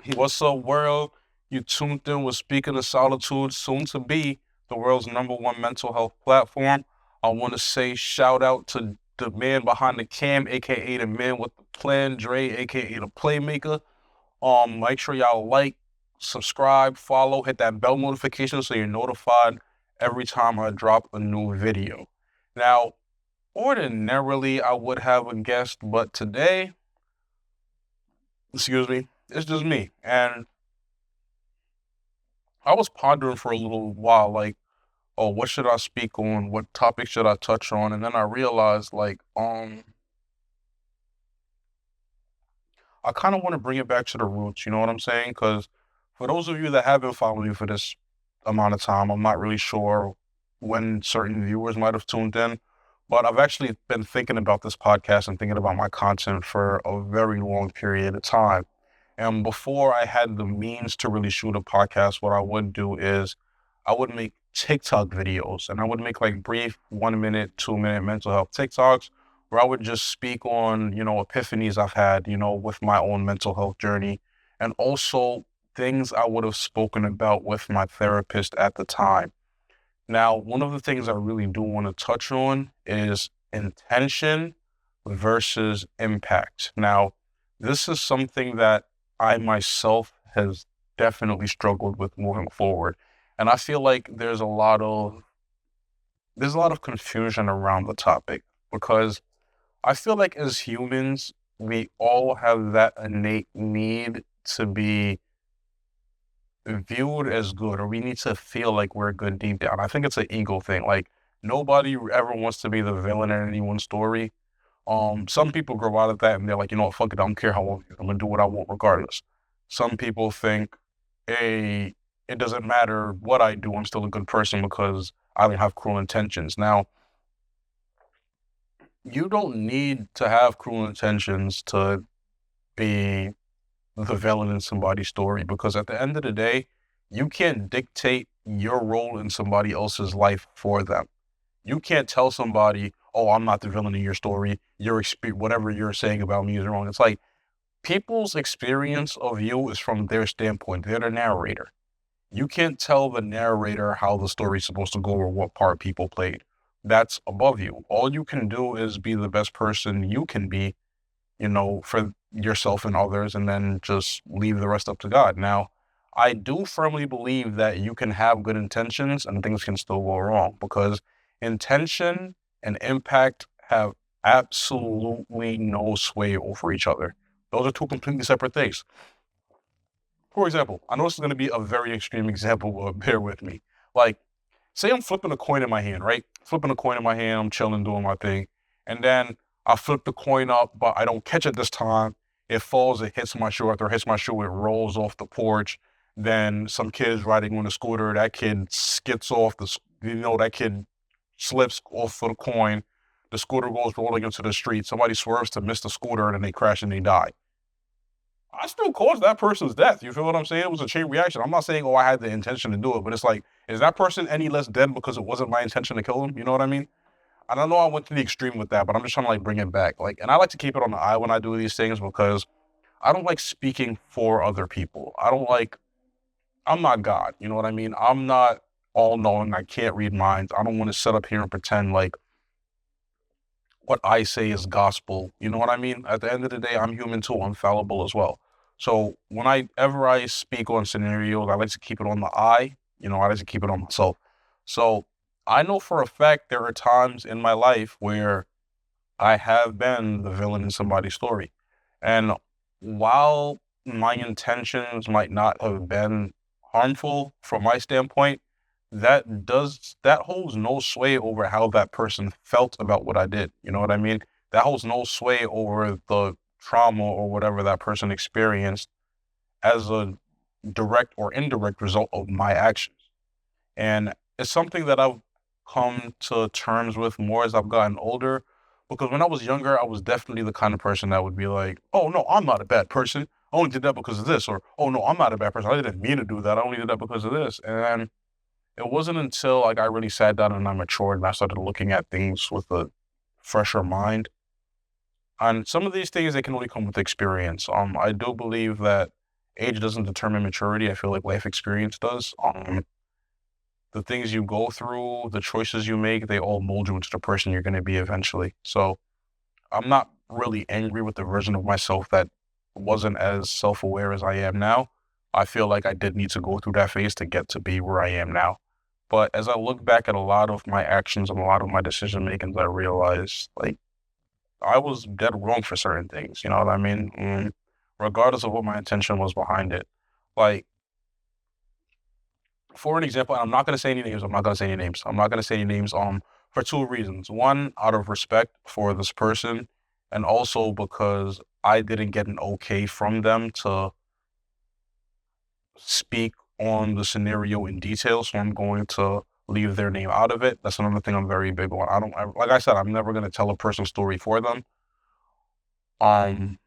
What's up, world? You tuned in with Speaking of Solitude, soon to be the world's #1 mental health platform. I want to say shout out to the man behind the cam, aka the man with the plan, Dre, aka the playmaker. Make sure y'all like, subscribe, follow, hit that bell notification so you're notified every time I drop a new video. Now, ordinarily I would have a guest, but today, excuse me, it's just me. And I was pondering for a little while, like, oh, what should I speak on? What topic should I touch on? And then I realized, like, I kind of want to bring it back to the roots. You know what I'm saying? Because for those of you that have been following me for this amount of time, I'm not really sure when certain viewers might have tuned in, but I've actually been thinking about this podcast and thinking about my content for a very long period of time. And before I had the means to really shoot a podcast, what I would do is I would make TikTok videos and I would make like brief 1 minute, 2 minute mental health TikToks where I would just speak on, epiphanies I've had, with my own mental health journey and also things I would have spoken about with my therapist at the time. Now, one of the things I really do want to touch on is intention versus impact. Now, this is something that I myself has definitely struggled with moving forward. And I feel like there's a lot of confusion around the topic because I feel like as humans, we all have that innate need to be viewed as good, or we need to feel like we're good deep down. I think it's an ego thing. Like nobody ever wants to be the villain in anyone's story. Some people grow out of that and they're like, you know what, fuck it, I don't care how long I'm gonna do what I want regardless. Some people think, hey, it doesn't matter what I do, I'm still a good person because I don't have cruel intentions. Now, you don't need to have cruel intentions to be the villain in somebody's story because at the end of the day, you can't dictate your role in somebody else's life for them. You can't tell somebody, "Oh, I'm not the villain in your story. Whatever you're saying about me is wrong." It's like people's experience of you is from their standpoint. They're the narrator. You can't tell the narrator how the story's supposed to go or what part people played. That's above you. All you can do is be the best person you can be, for yourself and others, and then just leave the rest up to God. Now, I do firmly believe that you can have good intentions and things can still go wrong because intention and impact have absolutely no sway over each other. Those are two completely separate things. For example, I know this is going to be a very extreme example, but bear with me. Like, say I'm flipping a coin in my hand, right? Flipping a coin in my hand, I'm chilling, doing my thing. And then I flip the coin up, but I don't catch it this time. It falls, it hits my shoe. After it hits my shoe, it rolls off the porch. Then some kid's riding on a scooter. That kid skids off that kid slips off of the coin. The scooter goes rolling into the street. Somebody swerves to miss the scooter and then they crash and they die. I still caused that person's death. You feel what I'm saying? It was a chain reaction. I'm not saying, oh, I had the intention to do it, but it's like, is that person any less dead because it wasn't my intention to kill him? You know what I mean? And I know I went to the extreme with that, but I'm just trying to like bring it back. Like, and I like to keep it on the eye when I do these things because I don't like speaking for other people. I'm not God. You know what I mean? I'm not all knowing. I can't read minds. I don't want to sit up here and pretend like what I say is gospel. You know what I mean? At the end of the day, I'm human too. I'm fallible as well. So whenever I speak on scenarios, I like to keep it on the I. I like to keep it on myself. So I know for a fact there are times in my life where I have been the villain in somebody's story. And while my intentions might not have been harmful from my standpoint, that holds no sway over how that person felt about what I did. You know what I mean? That holds no sway over the trauma or whatever that person experienced as a direct or indirect result of my actions. And it's something that I've come to terms with more as I've gotten older. Because when I was younger, I was definitely the kind of person that would be like, oh, no, I'm not a bad person. I only did that because of this. Or, oh, no, I'm not a bad person. I didn't mean to do that. I only did that because of this. And it wasn't until like I really sat down and I matured and I started looking at things with a fresher mind. And some of these things they can only come with experience. I do believe that age doesn't determine maturity. I feel like life experience does. The things you go through, the choices you make, they all mold you into the person you're going to be eventually. So I'm not really angry with the version of myself that wasn't as self-aware as I am now. I feel like I did need to go through that phase to get to be where I am now. But as I look back at a lot of my actions and a lot of my decision makings, I realized like I was dead wrong for certain things. You know what I mean? Regardless of what my intention was behind it. Like, for an example, and I'm not gonna say any names. I'm not gonna say any names. I'm not gonna say any names. For two reasons. One, out of respect for this person, and also because I didn't get an okay from them to speak on the scenario in detail. So I'm going to leave their name out of it. That's another thing I'm very big on. Like I said, I'm never gonna tell a person's story for them. Um.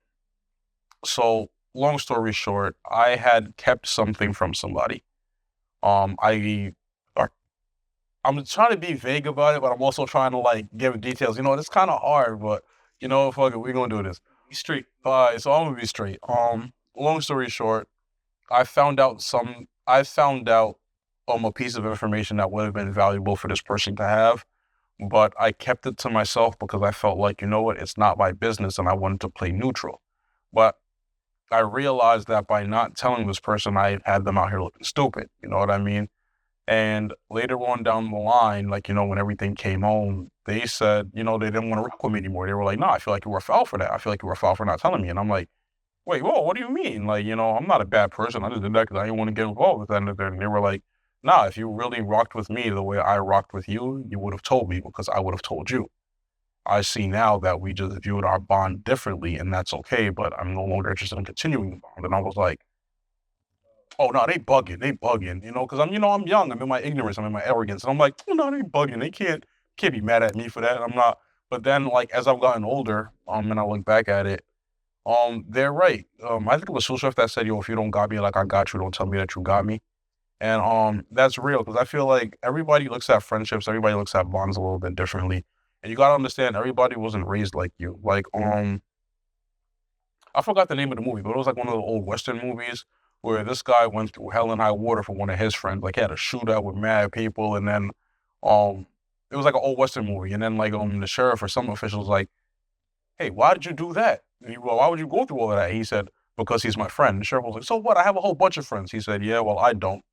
So long story short, I had kept something from somebody. I I'm trying to be vague about it, but I'm also trying to like give details. It's kind of hard, but fuck it, we're gonna do this. Be straight. So I'm gonna be straight. Long story short, I found out a piece of information that would have been valuable for this person to have, but I kept it to myself because I felt like, you know what, it's not my business and I wanted to play neutral. But I realized that by not telling this person, I had them out here looking stupid. You know what I mean? And later on down the line, like, when everything came home, they said, they didn't want to rock with me anymore. They were like, no, I feel like you were foul for that. I feel like you were foul for not telling me. And I'm like, wait, whoa, what do you mean? Like, I'm not a bad person. I just did that because I didn't want to get involved with that. And they were like, nah, if you really rocked with me the way I rocked with you, you would have told me because I would have told you. I see now that we just viewed our bond differently and that's okay, but I'm no longer interested in continuing the bond. And I was like, oh no, they bugging, because I'm young, I'm in my ignorance, I'm in my arrogance, and I'm like, oh no, they bugging, they can't be mad at me for that. I'm not. But then, like as I've gotten older, and I look back at it, they're right. I think it was Chef that said, yo, if you don't got me like I got you, don't tell me that you got me. And that's real because I feel like everybody looks at friendships, everybody looks at bonds a little bit differently, and you gotta understand everybody wasn't raised like you. Like I forgot the name of the movie, but it was like one of the old Western movies where this guy went through hell and high water for one of his friends. Like he had a shootout with mad people, and then um, it was like an old Western movie, and then like the sheriff or some officials like, "Hey, why did you do that? Well, why would you go through all of that?" He said, "Because he's my friend." The sheriff was like, "So what? I have a whole bunch of friends." He said, "Yeah, well, I don't."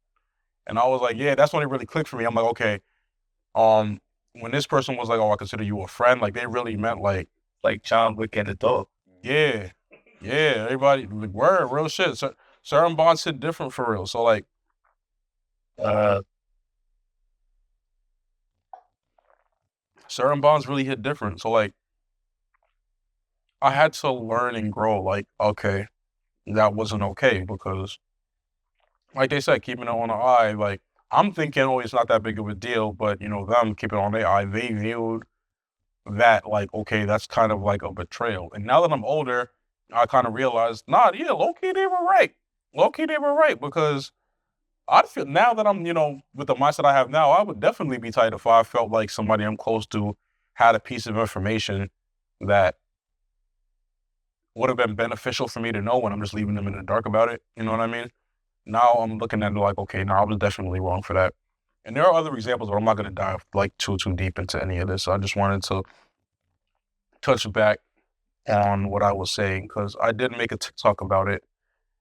And I was like, "Yeah, that's when it really clicked for me." I'm like, "Okay." Um, when this person was like, "Oh, I consider you a friend," like they really meant like John Wick and the dog. Yeah, yeah, everybody, like, word, real shit. So, certain bonds hit different for real. So, like, uh, certain bonds really hit different. So, like, I had to learn and grow. Like, okay, that wasn't okay because, like they said, keeping it on the eye. Like, I'm thinking, oh, it's not that big of a deal, but them keeping it on their eye, they viewed that like, okay, that's kind of like a betrayal. And now that I'm older, I kind of realized, nah, yeah, low key they were right. Low key they were right because I feel now that I'm, with the mindset I have now, I would definitely be tight if I felt like somebody I'm close to had a piece of information that would have been beneficial for me to know when I'm just leaving them in the dark about it. You know what I mean? Now I'm looking at it like, okay, no, I was definitely wrong for that. And there are other examples, but I'm not going to dive like too deep into any of this. I just wanted to touch back on what I was saying because I did make a TikTok about it.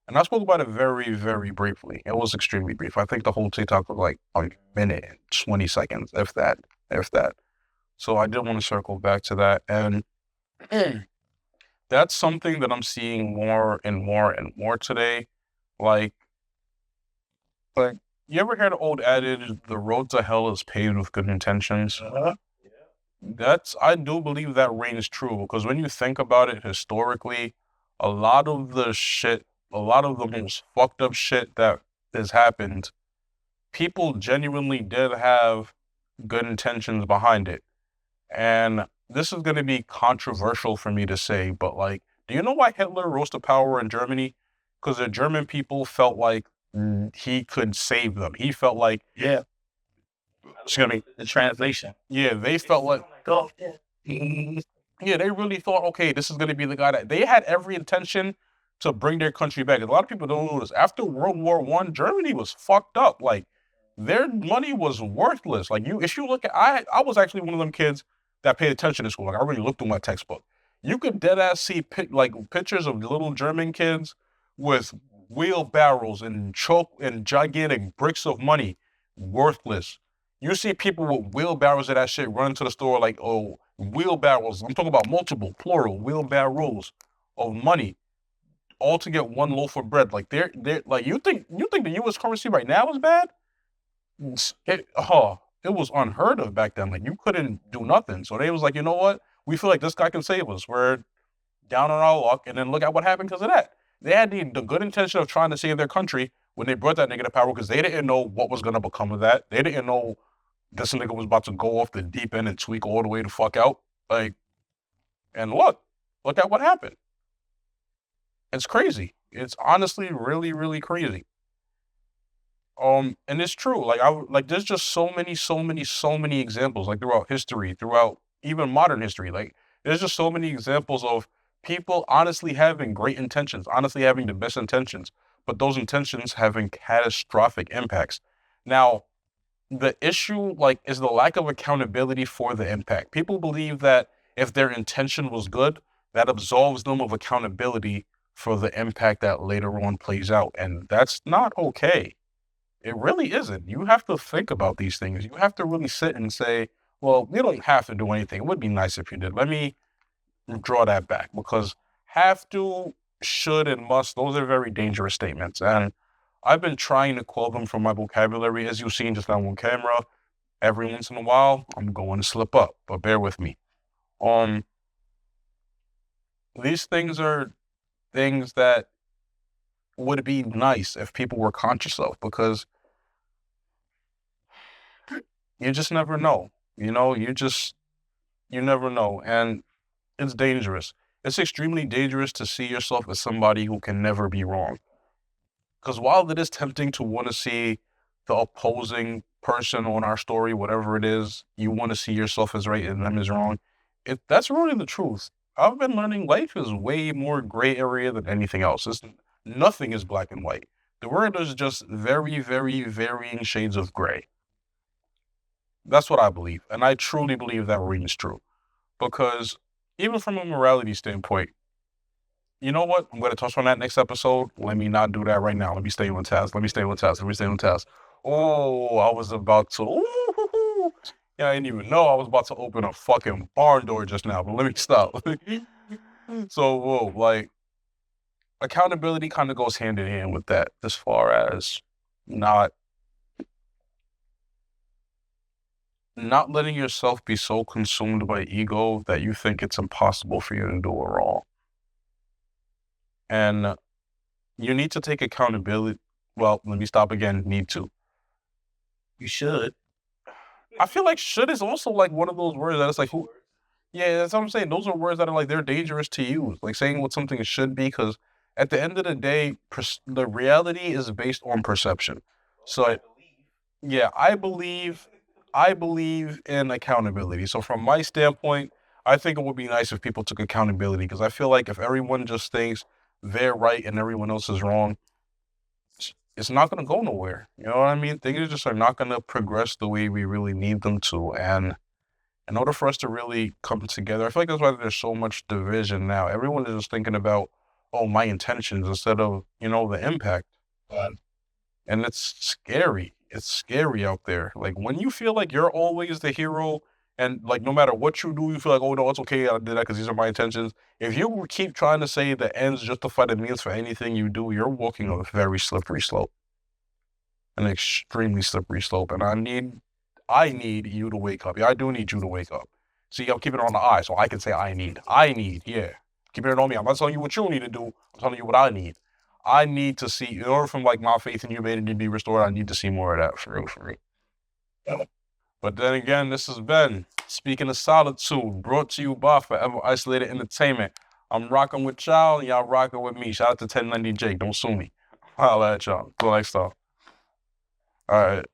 And I spoke about it very, very briefly. It was extremely brief. I think the whole TikTok was like a minute and 20 seconds, if that, if that. So I did want to circle back to that. And that's something that I'm seeing more and more and more today. Like, like you ever heard the old adage, the road to hell is paved with good intentions? I do believe that rings true because when you think about it historically, a lot of the shit, a lot of the most fucked up shit that has happened, people genuinely did have good intentions behind it. And this is going to be controversial for me to say, but like, do you know why Hitler rose to power in Germany? Because the German people felt like he could save them. He felt like, yeah, excuse me, the translation. Yeah, they felt like, go. Yeah, they really thought, okay, this is going to be the guy that they had every intention to bring their country back. A lot of people don't know this. After World War I, Germany was fucked up. Like, their money was worthless. Like, if you look at, I was actually one of them kids that paid attention in school. Like, I really looked through my textbook. You could dead ass see pictures of little German kids with wheelbarrows and gigantic bricks of money, worthless. You see people with wheelbarrows of that shit running to the store like, oh, wheelbarrows. I'm talking about multiple, plural, wheelbarrows of money, all to get one loaf of bread. Like, they're like, you think the U.S. currency right now is bad? It was unheard of back then. Like, you couldn't do nothing. So they was like, you know what? We feel like this guy can save us. We're down on our luck, and then look at what happened because of that. They had the good intention of trying to save their country when they brought that nigga to power because they didn't know what was gonna become of that. They didn't know this nigga was about to go off the deep end and tweak all the way the fuck out. Like, and look at what happened. It's crazy. It's honestly really, really crazy. And it's true. Like there's just so many examples, like throughout history, throughout even modern history. Like, there's just so many examples of people honestly having great intentions, honestly having the best intentions, but those intentions having catastrophic impacts. Now, the issue, like, is the lack of accountability for the impact. People believe that if their intention was good, that absolves them of accountability for the impact that later on plays out. And that's not okay. It really isn't. You have to think about these things. You have to really sit and say, well, you don't have to do anything. It would be nice if you did. Let me draw that back, because have to, should, and must, those are very dangerous statements. And I've been trying to quell them from my vocabulary, as you've seen just now on camera. Every once in a while, I'm going to slip up, but bear with me. These things are things that would be nice if people were conscious of, because you just never know. You know, you never know. And it's dangerous. It's extremely dangerous to see yourself as somebody who can never be wrong. Because while it is tempting to want to see the opposing person on our story, whatever it is, you want to see yourself as right and them as wrong, that's really the truth. I've been learning life is way more gray area than anything else. Nothing is black and white. The world is just very, very varying shades of gray. That's what I believe. And I truly believe that remains true. Because even from a morality standpoint, you know what? I'm going to touch on that next episode. Let me not do that right now. Let me stay on task. Oh, I was about to. Ooh, yeah, I didn't even know I was about to open a fucking barn door just now, but let me stop. So, whoa, like, accountability kind of goes hand in hand with that, as far as not letting yourself be so consumed by ego that you think it's impossible for you to do it wrong. And you need to take accountability. Well, let me stop again. Need to. You should. I feel like should is also like one of those words that it's like, who? Yeah, that's what I'm saying. Those are words that are like, they're dangerous to use. Like saying what something should be, because at the end of the day, the reality is based on perception. So, yeah, I believe in accountability. So from my standpoint, I think it would be nice if people took accountability, because I feel like if everyone just thinks they're right and everyone else is wrong, it's not going to go nowhere. You know what I mean? Things just are not going to progress the way we really need them to. And in order for us to really come together, I feel like that's why there's so much division now. Everyone is just thinking about, oh, my intentions instead of, the impact. And it's scary. It's scary out there. Like, when you feel like you're always the hero, and like no matter what you do, you feel like, oh no, it's okay, I did that because these are my intentions. If you keep trying to say the ends justify the means for anything you do, you're walking a very slippery slope. An extremely slippery slope. And I need you to wake up. Yeah, I do need you to wake up. See, I'm keeping it on the I, so I can say I need, yeah. Keeping it on me. I'm not telling you what you need to do. I'm telling you what I need. I need to see, in order from like my faith in humanity to be restored, I need to see more of that, for real. Yeah. But then again, this has been Speaking of Solitude, brought to you by Forever Isolated Entertainment. I'm rocking with y'all, y'all rocking with me. Shout out to 1090 Jake, don't sue me. Holla at y'all. Go lifestyle. All right.